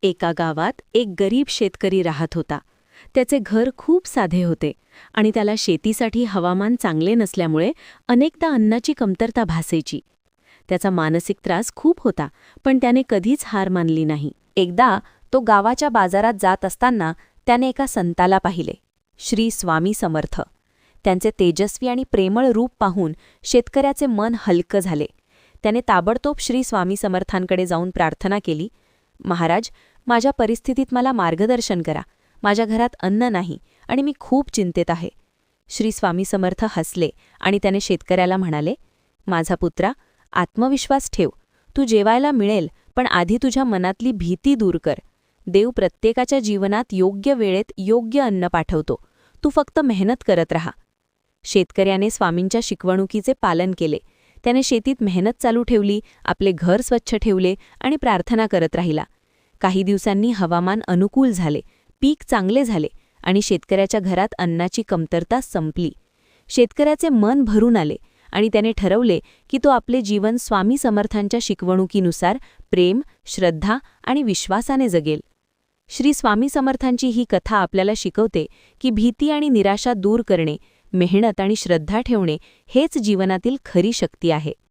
एका गावात एक गरीब शेतकरी राहत होता. त्याचे घर खूप साधे होते आणि त्याला शेतीसाठी हवामान चांगले नसल्यामुळे अनेकदा अन्नाची कमतरता भासायची. त्याचा मानसिक त्रास खूप होता, पण त्याने कधीच हार मानली नाही. एकदा तो गावाच्या बाजारात जात असताना त्याने एका संताला पाहिले, श्री स्वामी समर्थ. त्यांचे तेजस्वी आणि प्रेमळ रूप पाहून शेतकऱ्याचे मन हलकं झाले. त्याने ताबडतोब श्री स्वामी समर्थांकडे जाऊन प्रार्थना केली, महाराज, माझ्या परिस्थितीत मला मार्गदर्शन करा. माझ्या घरात अन्न नाही आणि मी खूप चिंतेत आहे. श्री स्वामी समर्थ हसले आणि त्याने शेतकऱ्याला म्हणाले, माझा पुत्रा, आत्मविश्वास ठेव. तू जेवायला मिळेल, पण आधी तुझ्या मनातली भीती दूर कर. देव प्रत्येकाच्या जीवनात योग्य वेळेत योग्य अन्न पाठवतो. तू फक्त मेहनत करत राहा. शेतकऱ्याने स्वामींच्या शिकवणुकीचे पालन केले. त्याने शेतीत मेहनत चालू ठेवली, आपले घर स्वच्छ ठेवले आणि प्रार्थना करत राहिला. काही दिवसांनी हवामान अनुकूल झाले, पीक चांगले झाले आणि शेतकऱ्याच्या घरात अन्नाची कमतरता संपली. शेतकऱ्याचे मन भरून आले आणि त्याने ठरवले की तो आपले जीवन स्वामी समर्थांच्या शिकवणुकीनुसार प्रेम, श्रद्धा आणि विश्वासाने जगेल. श्री स्वामी समर्थांची ही कथा आपल्याला शिकवते की भीती आणि निराशा दूर करणे, मेहनत आणि श्रद्धा ठेवणे हेच जीवनातील खरी शक्ती आहे.